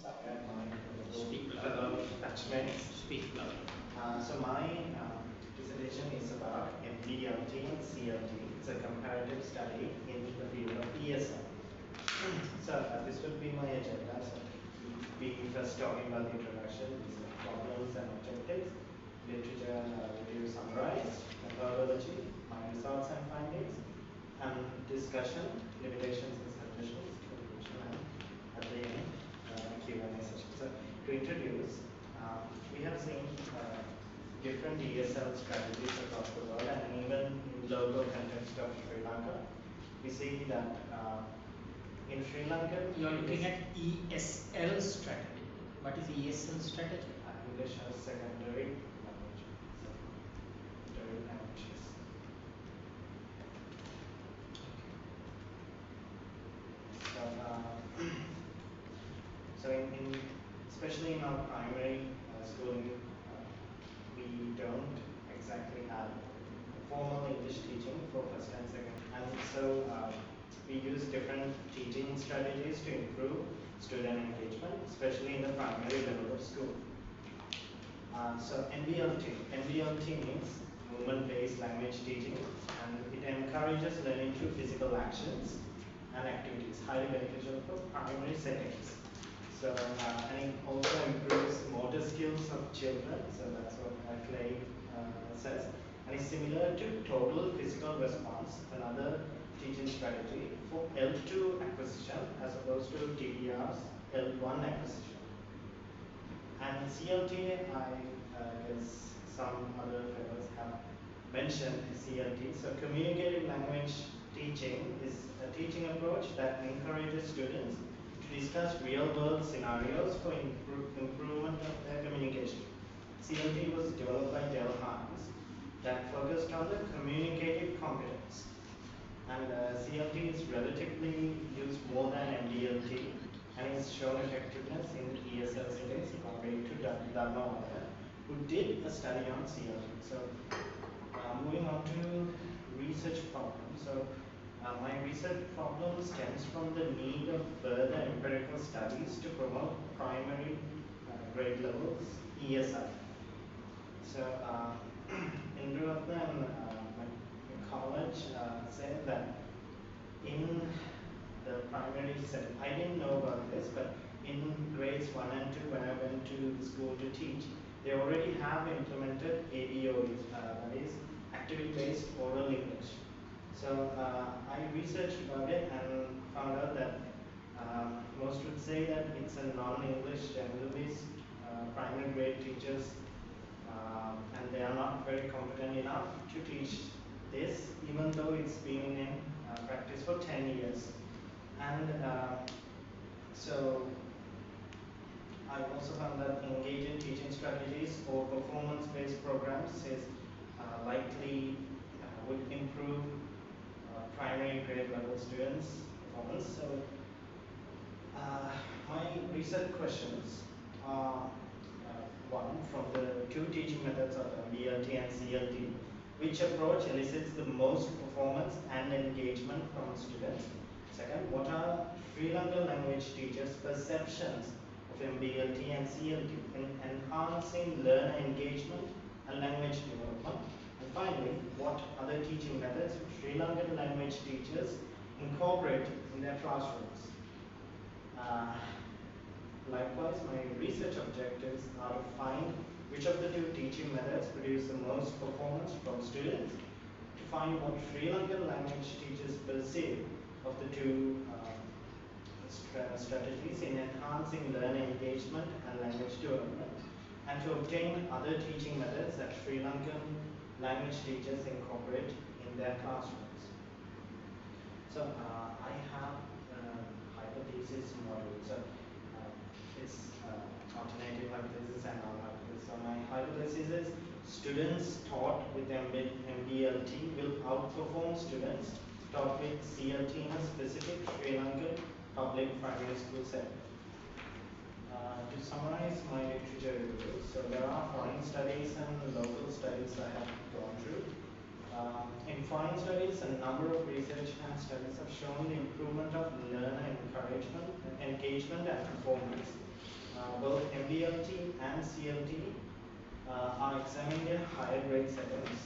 and my Speak fellow louder. batchmates. Speak louder. My dissertation is about MBLT and CLT. It's a comparative study in the field of ESL. This would be my agenda. So we first talking about the introduction, research problems and objectives, literature review summarized, methodology, my results and findings, and discussion, limitations and suggestions, conclusion, and at the end, Q&A session. So to introduce, we have seen different ESL strategies across the world, and even in local context of Sri Lanka, we see that in Sri Lanka, You are looking at ESL strategy. What is ESL strategy? English as secondary language. Secondary languages. So especially in our primary schooling, we don't exactly have formal English teaching for first and second, and so we use different teaching strategies to improve student engagement, especially in the primary level of school. So MBLT means movement-based language teaching, and it encourages learning through physical actions and activities, highly beneficial for primary settings. So, and it also improves motor skills of children, so that's what Clay says. And it's similar to total physical response, another teaching strategy for L2 acquisition as opposed to TDR's L1 acquisition. And CLT, I guess some other fellows have mentioned CLT. So communicative language teaching is a teaching approach that encourages students to discuss real-world scenarios for improvement of their communication. CLT was developed by Del Hans that focused on the communicative competence. And CLT is relatively used more than MDLT and is shown effectiveness in ESL settings according to Dharma, who did a study on CLT. So moving on to research problems. So my research problem stems from the need of further empirical studies to promote primary grade levels ESL. So in Rutland, my college said that in the primary setting, I didn't know about this, but in grades 1 and 2, when I went to the school to teach, they already have implemented ABOE, that is activity-based oral English. So I researched about it and found out that most would say that it's a non-English generalist primary grade teachers, and they are not very competent enough to teach this, even though it's been in practice for 10 years. And so I also found that engaging teaching strategies or performance-based programs is likely would improve primary grade level students' performance. So my research questions are one, from the two teaching methods of BLT and CLT, which approach elicits the most performance and engagement from students? Second, what are Sri Lankan language teachers' perceptions of MBLT and CLT in enhancing learner engagement and language development? And finally, what other teaching methods Sri Lankan language teachers incorporate in their classrooms? Likewise, my research objectives are to find which of the two teaching methods produce the most performance from students, to find what Sri Lankan language teachers perceive of the two strategies in enhancing learner engagement and language development, and to obtain other teaching methods that Sri Lankan language teachers incorporate in their classrooms. So I have hypothesis model. So it's alternative hypothesis and null hypothesis. So my hypothesis is students taught with MBLT will outperform students taught with CLT in a specific Sri Lankan public primary school setting. To summarize my literature review, so there are foreign studies and local studies I have gone through. In foreign studies, a number of research and studies have shown the improvement of learner encouragement, engagement and performance. Both MBLT and CLT are examined in higher grade settings.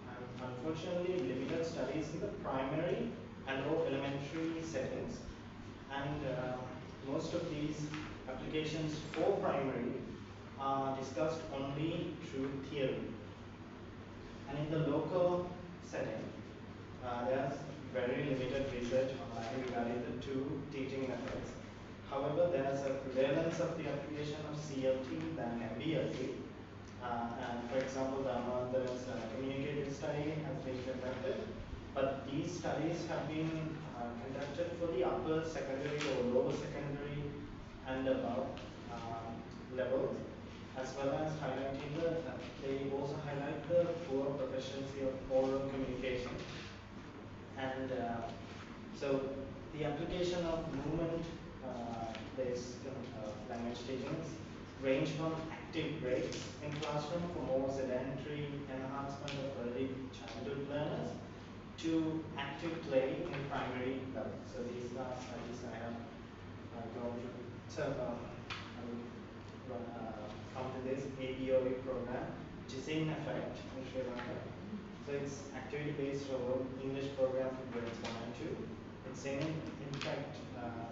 And unfortunately, limited studies in the primary and or elementary settings. And most of these applications for primary are discussed only through theory. And in the local setting, there's very limited research online regarding the two teaching methods. However, there's a prevalence of the application of CLT than MBLT. And for example, there's a communicative study has been conducted, but these studies have been conducted for the upper secondary or lower secondary and above levels, as well as highlighting they also highlight the poor proficiency of oral communication. And so the application of movement based language teachings range from active breaks in classroom for more sedentary enhancement of early childhood learners to active play in primary level. So these are studies I have gone through. So I will come to this ABOE program, which is in effect in Sri Lanka. So it's activity-based or English program for grades 1 and 2. It's in fact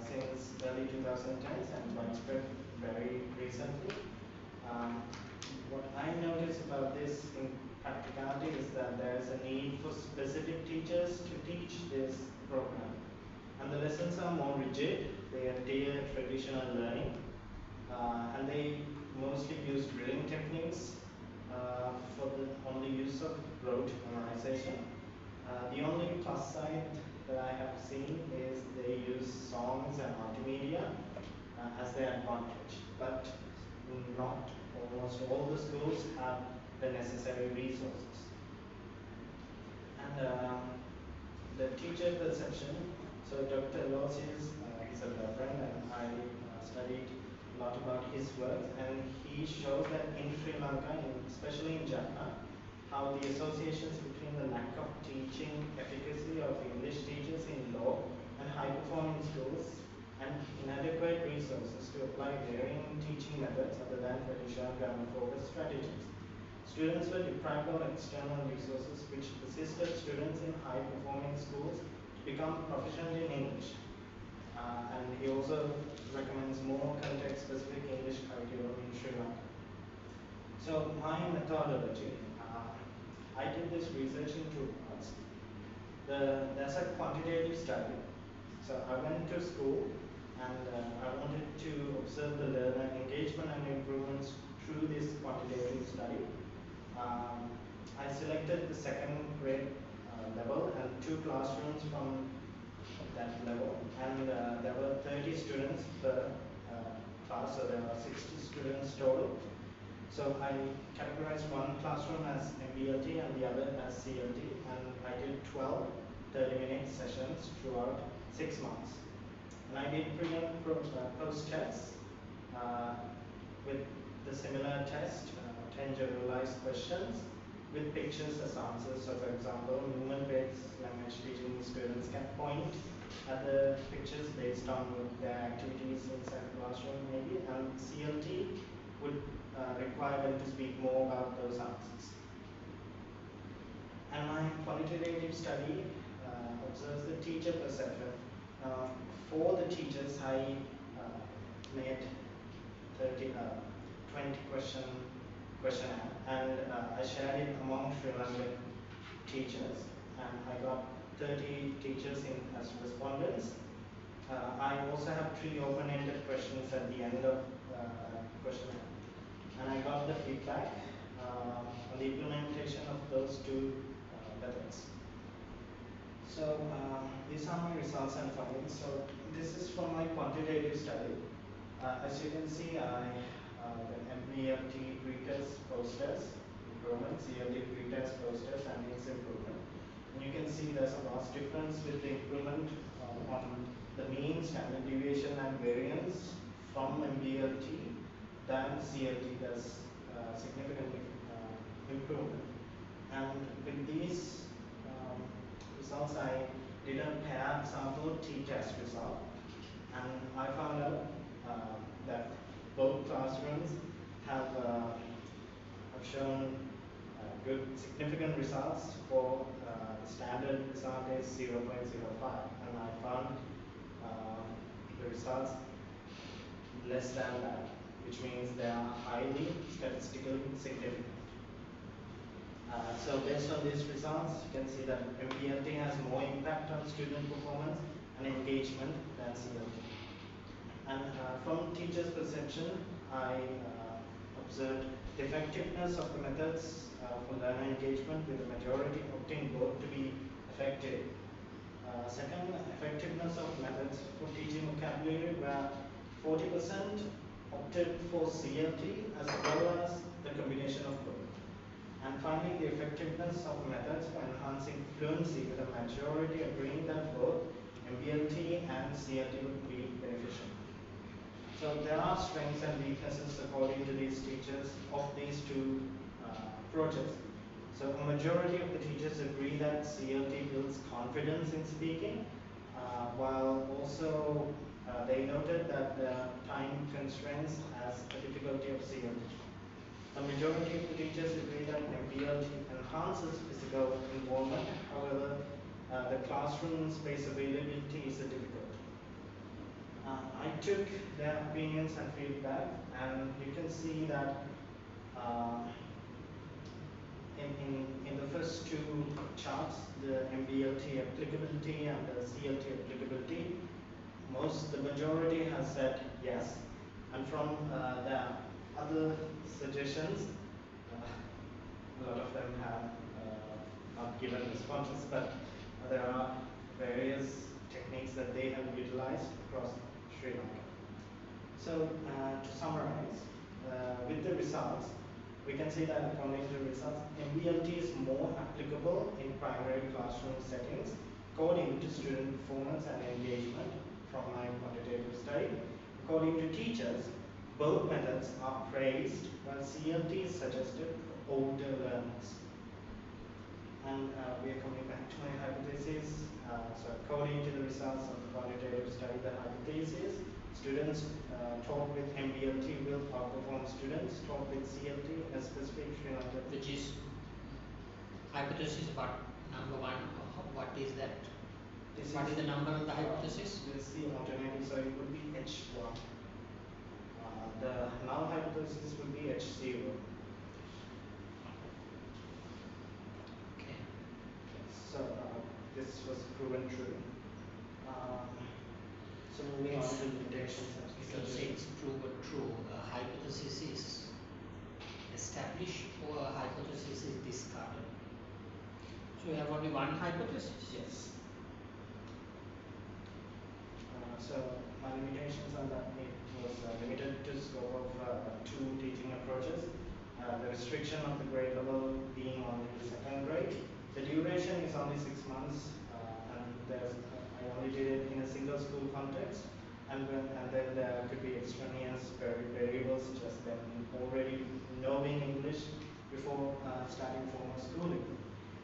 since early 2010s and widespread very recently. What I notice about this in practicality is that there is a need for specific teachers to teach this program. And the lessons are more rigid, they adhere traditional learning, and they mostly use drilling techniques on the use of rote memorization. The only plus side that I have seen is they use songs and multimedia as their advantage, but not almost all the schools have the necessary resources. And the teacher perception, so Dr. Aloysius is a reverend, and I studied a lot about his work, and he shows that in Sri Lanka, especially in Japan, how the associations between the lack of teaching efficacy of English teachers in low and high performing schools and inadequate resources to apply varying teaching methods other than traditional grammar focused strategies. Students were deprived of external resources which assisted students in high performing schools to become proficient in English. And he also recommends more context specific English curriculum in Sri Lanka. So my methodology, I did this research in two parts. There's a quantitative study. So I went to school and I wanted to observe the learner engagement and improvements through this quantitative study. I selected the second grade level and two classrooms from that level, and there were 30 students per class, so there were 60 students total. So I categorized one classroom as MBLT and the other as CLT, and I did 12 30-minute sessions throughout 6 months. And I did pre and post tests with the similar test, 10 generalized questions with pictures as answers. So for example, movement-based language teaching students can point at the pictures based on their activities inside the classroom maybe, and CLT would require them to speak more about those answers. And my quantitative study observes the teacher perception. For the teachers, I made 20 questionnaire, and I shared it among Sri Lankan teachers, and I got 30 teachers in as respondents. I also have 3 open-ended questions at the end of the questionnaire, and I got the feedback on the implementation of those 2 methods. So these are my results and findings. So this is from my quantitative study. As you can see, the MBLT pretest posters improvement, CLT pretest posters and its improvement. And you can see there's a vast difference with the improvement on the mean, standard deviation and variance from MBLT than CLT. There's significant improvement. And with these results, I did a pair sample t-test result, and I found out that both classrooms have shown good significant results. For the standard result is 0.05, and I found the results less than that, which means they are highly statistically significant. So based on these results, you can see that MPLT has more impact on student performance and engagement than CLT. And from teachers' perception, I observed the effectiveness of the methods for learner engagement, with the majority opting both to be effective. Second, effectiveness of methods for teaching vocabulary, where 40% opted for CLT as well as the combination of both. And finally, the effectiveness of methods for enhancing fluency, with a majority agreeing that both MPLT and CLT would be beneficial. So there are strengths and weaknesses according to these teachers of these two approaches. So a majority of the teachers agree that CLT builds confidence in speaking, while also they noted that the time constraints as a difficulty of CLT. The majority of the teachers agree that MPLT enhances physical involvement. However, the classroom space availability is a difficulty. I took their opinions and feedback, and you can see that in the first two charts, the MPLT applicability and the CLT applicability, the majority has said yes, and from the other suggestions, a lot of them have not given responses, but there are various techniques that they have utilized across Sri Lanka. So to summarize, with the results, we can see that according to the results, MPLT is more applicable in primary classroom settings according to student performance and engagement from my quantitative study. According to teachers, both methods are praised, while CLT is suggested for older learners. And we are coming back to my hypothesis. So according to the results of the quantitative study, the hypothesis: students taught with MPLT will outperform students taught with CLT in a specific Sri Lanka. Which is hypothesis about number one. What is that? What is the number of the hypothesis? This is the alternative, so it would be H1. The null hypothesis would be H0. Okay. So this was proven true. So moving on to limitations and Because it's proven true, a hypothesis is established or a hypothesis is discarded. So we have only one hypothesis? Yes. So my limitations are that it was limited to scope of two teaching approaches. The restriction of the grade level being only the second grade. The duration is only 6 months, and I only did it in a single school context. And then there could be extraneous variables, such as them already knowing English before starting formal schooling.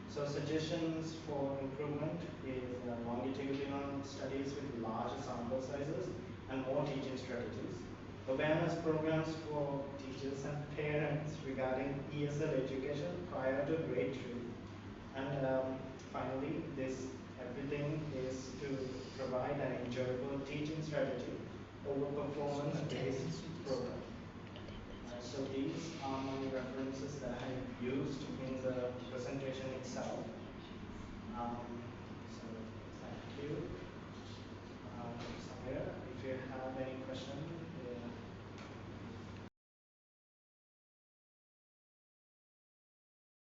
So suggestions for improvement is longitudinal studies with larger sample sizes and more teaching strategies. Awareness programs for teachers and parents regarding ESL education prior to grade 3. And finally, everything is to provide an enjoyable teaching strategy over performance-based program. So these are my references that I have used in the presentation itself.